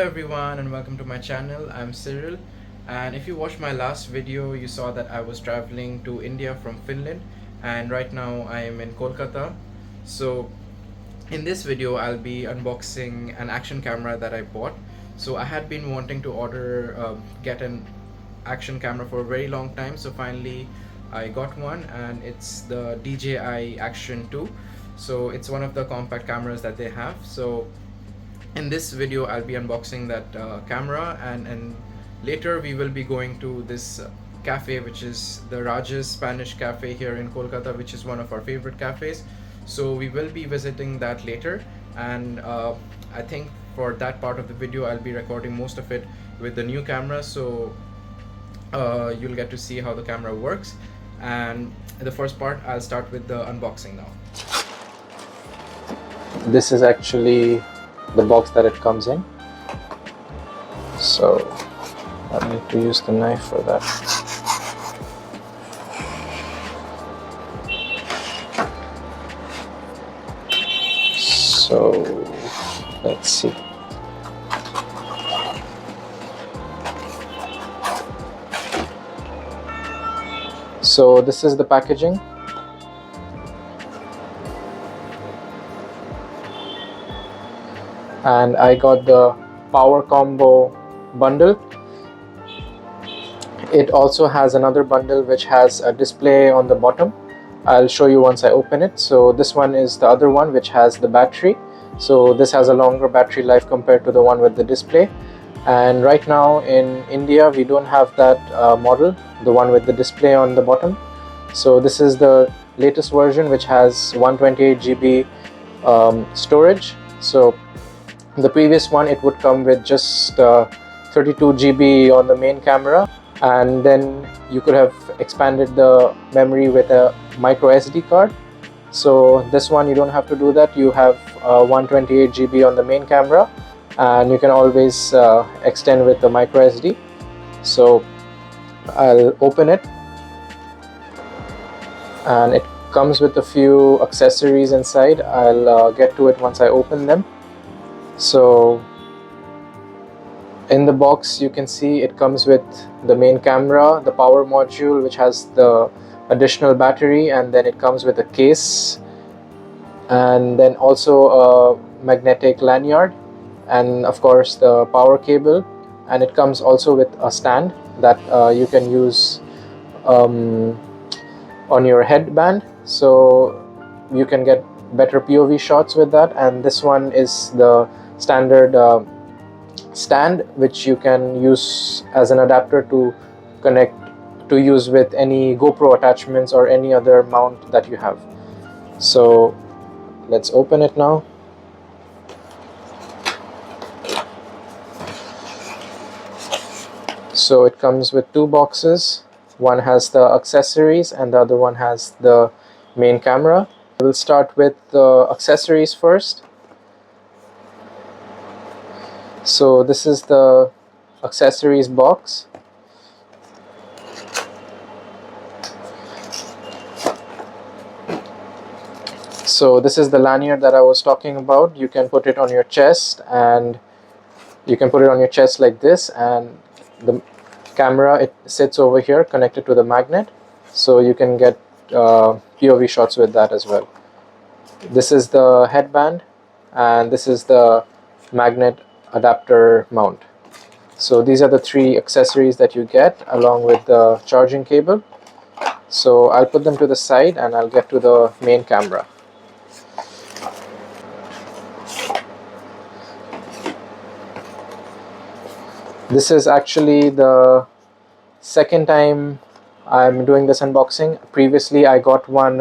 everyone and welcome to my channel. I'm Cyril, and if you watched my last video you saw that I was traveling to India from Finland, and right now I am in Kolkata. So in this video I'll be unboxing an action camera that I bought. So I had been wanting to get an action camera for a very long time, so finally I got one, and it's the DJI Action 2. So it's one of the compact cameras that they have. So in this video I'll be unboxing that camera, and later we will be going to this cafe, which is the Raja's Spanish Cafe here in Kolkata, which is one of our favorite cafes. So we will be visiting that later, and I think for that part of the video I'll be recording most of it with the new camera. So you'll get to see how the camera works, and the first part I'll start with the unboxing now. This is actually the box that it comes in, so I need to use the knife for that. So let's see. So this is the packaging. And I got the power combo bundle. It also has another bundle which has a display on the bottom. I'll show you once I open it. So this one is the other one which has the battery. So this has a longer battery life compared to the one with the display. And right now in India we don't have that model, the one with the display on the bottom. So this is the latest version which has 128 GB storage. So the previous one, it would come with just 32 GB on the main camera, and then you could have expanded the memory with a micro SD card. So this one you don't have to do that. You have 128 GB on the main camera, and you can always extend with the micro SD. So I'll open it, and it comes with a few accessories inside. I'll get to it once I open them. So in the box you can see it comes with the main camera, the power module which has the additional battery, and then it comes with a case, and then also a magnetic lanyard, and of course the power cable. And it comes also with a stand that you can use on your headband, so you can get better POV shots with that. And this one is the standard stand which you can use as an adapter to connect to use with any GoPro attachments or any other mount that you have. So let's open it now. So it comes with two boxes. One has the accessories and the other one has the main camera. We'll start with the accessories first. So this is the accessories box. So this is the lanyard that I was talking about. You can put it on your chest, and you can put it on your chest like this, and the camera, it sits over here connected to the magnet, so you can get POV shots with that as well. This is the headband, and this is the magnet adapter mount. So these are the three accessories that you get along with the charging cable. So I'll put them to the side and I'll get to the main camera. This is actually the second time I'm doing this unboxing. Previously I got one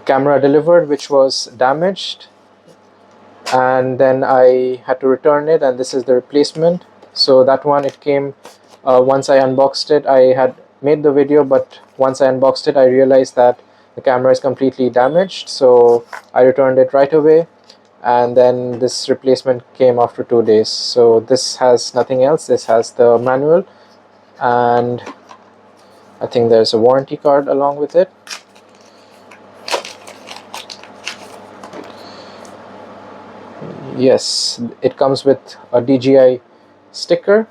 camera delivered which was damaged, and then I had to return it, and this is the replacement. So that one, it came once I unboxed it. I had made the video, but once I unboxed it I realized that the camera is completely damaged, so I returned it right away, and then this replacement came after 2 days. So this has nothing else. This has the manual, and I think there's a warranty card along with it. Yes, it comes with a DJI sticker.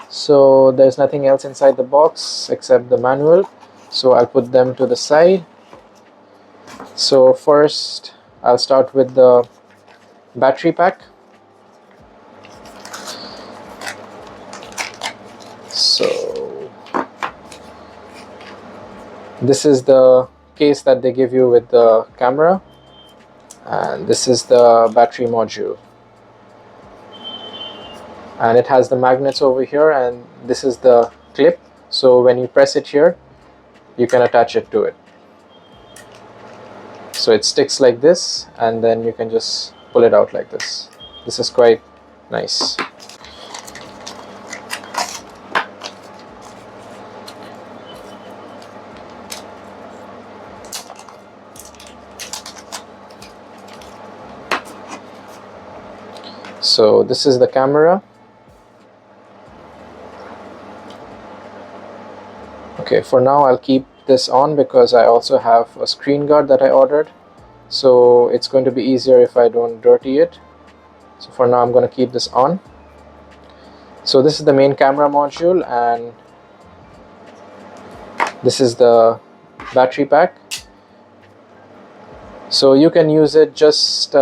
So there's nothing else inside the box except the manual. So I'll put them to the side. So first I'll start with the battery pack. So this is the case that they give you with the camera, and this is the battery module, and it has the magnets over here, and this is the clip. So when you press it here, you can attach it to it. So it sticks like this, and then you can just pull it out like this. This is quite nice. So this is the camera. Okay, for now I'll keep this on because I also have a screen guard that I ordered, so it's going to be easier if I don't dirty it. So for now I'm going to keep this on. So this is the main camera module, and this is the battery pack. So you can use it just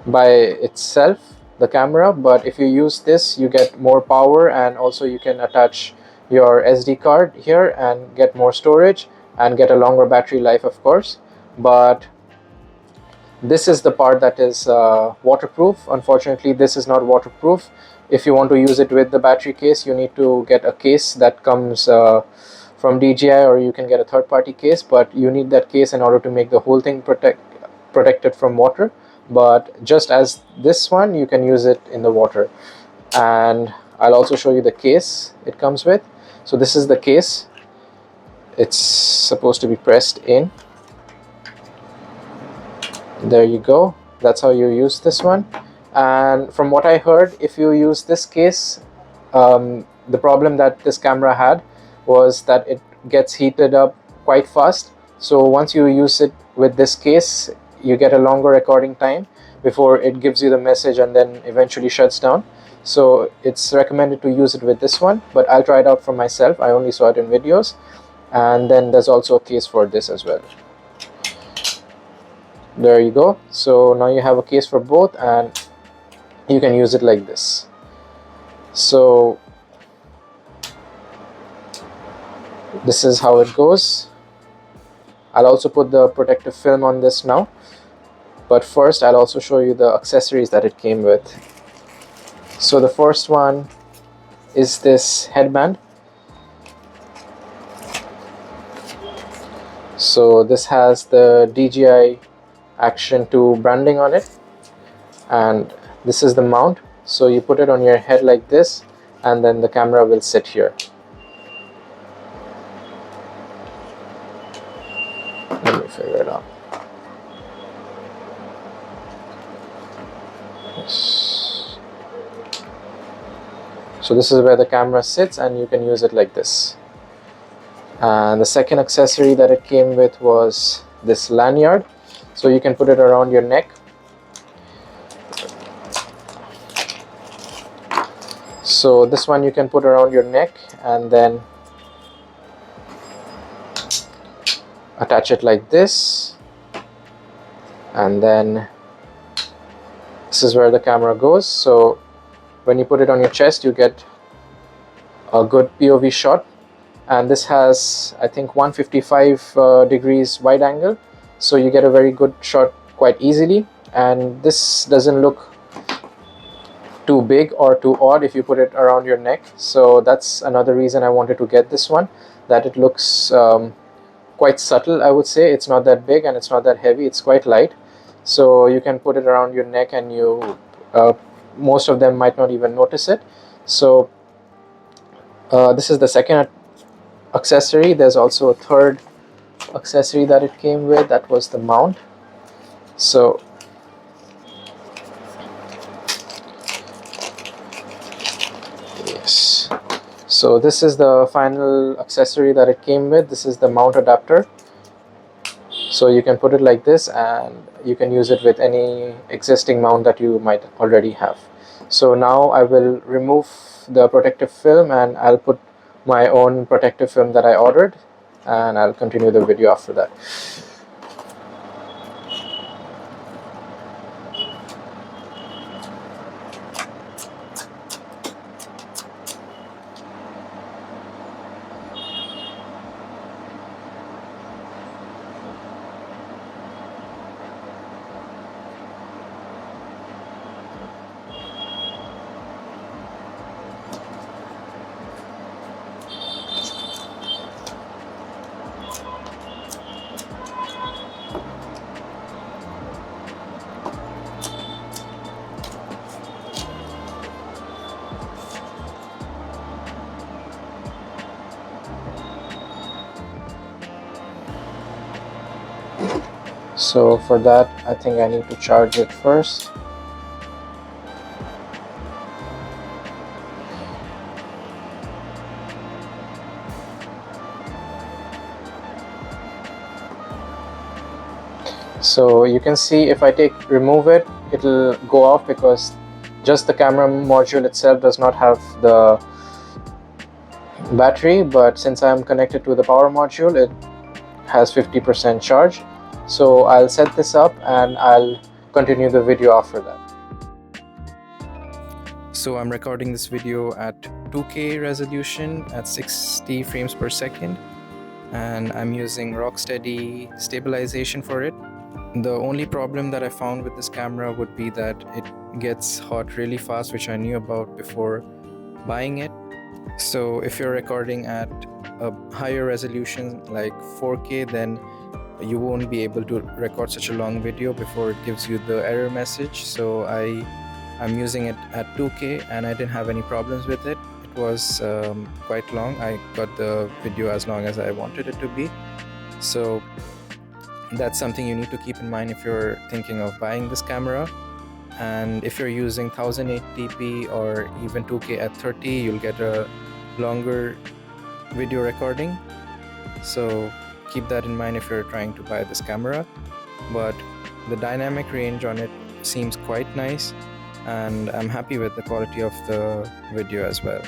by itself, the camera, but if you use this you get more power, and also you can attach your SD card here and get more storage and get a longer battery life, of course. But this is the part that is waterproof. Unfortunately, this is not waterproof. If you want to use it with the battery case, you need to get a case that comes from DJI, or you can get a third-party case, but you need that case in order to make the whole thing protected from water. But just as this one, you can use it in the water. And I'll also show you the case it comes with. So this is the case. It's supposed to be pressed in. There you go. That's how you use this one. And from what I heard, if you use this case, the problem that this camera had was that it gets heated up quite fast. So once you use it with this case, you get a longer recording time before it gives you the message and then eventually shuts down. So it's recommended to use it with this one, but I'll try it out for myself. I only saw it in videos. And then there's also a case for this as well. There you go. So now you have a case for both, and you can use it like this. So this is how it goes. I'll also put the protective film on this now, but first I'll also show you the accessories that it came with. So the first one is this headband. So this has the DJI Action 2 branding on it, and this is the mount. So you put it on your head like this, and then the camera will sit here. Let me figure it out. So this is where the camera sits, and you can use it like this. And the second accessory that it came with was this lanyard. So you can put it around your neck. So this one you can put around your neck and then attach it like this, and then this is where the camera goes. So when you put it on your chest, you get a good POV shot, and this has, I think, 155 degrees wide angle, so you get a very good shot quite easily. And this doesn't look too big or too odd if you put it around your neck. So that's another reason I wanted to get this one, that it looks quite subtle, I would say. It's not that big and it's not that heavy, it's quite light. So you can put it around your neck, and you most of them might not even notice it. So this is the second accessory. There's also a third accessory that it came with, that was the mount. So yes, so this is the final accessory that it came with. This is the mount adapter. So you can put it like this, and you can use it with any existing mount that you might already have. So now I will remove the protective film, and I'll put my own protective film that I ordered, and I'll continue the video after that. So for that, I think I need to charge it first. So you can see if I remove it, it'll go off because just the camera module itself does not have the battery, but since I'm connected to the power module, it has 50% charge. So I'll set this up and I'll continue the video after that. So I'm recording this video at 2K resolution at 60 frames per second, and I'm using Rocksteady stabilization for it. The only problem that I found with this camera would be that it gets hot really fast, which I knew about before buying it. So if you're recording at a higher resolution like 4K, then you won't be able to record such a long video before it gives you the error message. So I'm using it at 2K, and I didn't have any problems with it. It was quite long. I got the video as long as I wanted it to be. So that's something you need to keep in mind if you're thinking of buying this camera. And if you're using 1080p or even 2K at 30, you'll get a longer video recording. So keep that in mind if you're trying to buy this camera. But the dynamic range on it seems quite nice, and I'm happy with the quality of the video as well.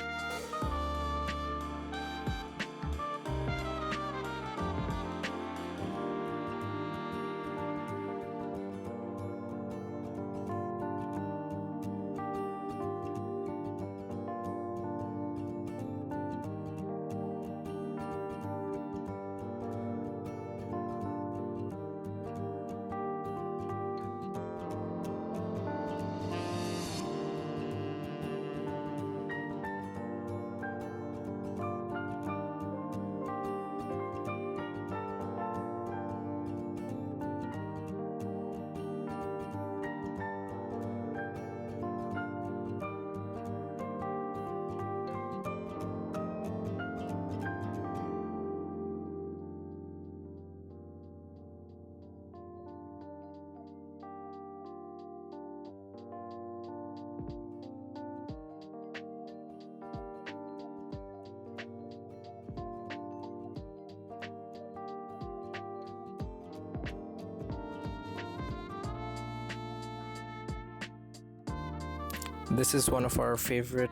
This is one of our favorite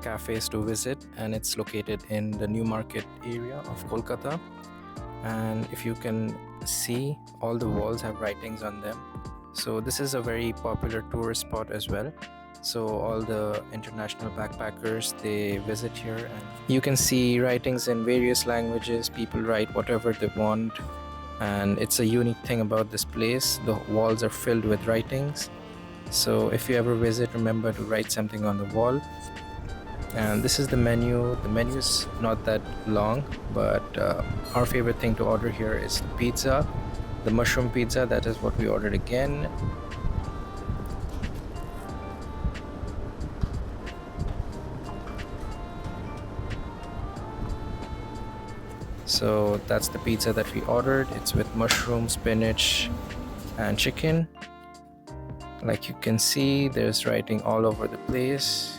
cafes to visit, and it's located in the New Market area of Kolkata. And if you can see, all the walls have writings on them. So this is a very popular tourist spot as well. So all the international backpackers, they visit here, and you can see writings in various languages. People write whatever they want, and it's a unique thing about this place. The walls are filled with writings. So if you ever visit, remember to write something on the wall. And this is the menu. The menu is not that long, but our favorite thing to order here is the pizza, the mushroom pizza. That is what we ordered again. So that's the pizza that we ordered. It's with mushroom, spinach, and chicken. Like you can see, there's writing all over the place.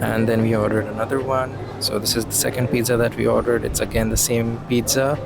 And then we ordered another one. So this is the second pizza that we ordered. It's again the same pizza.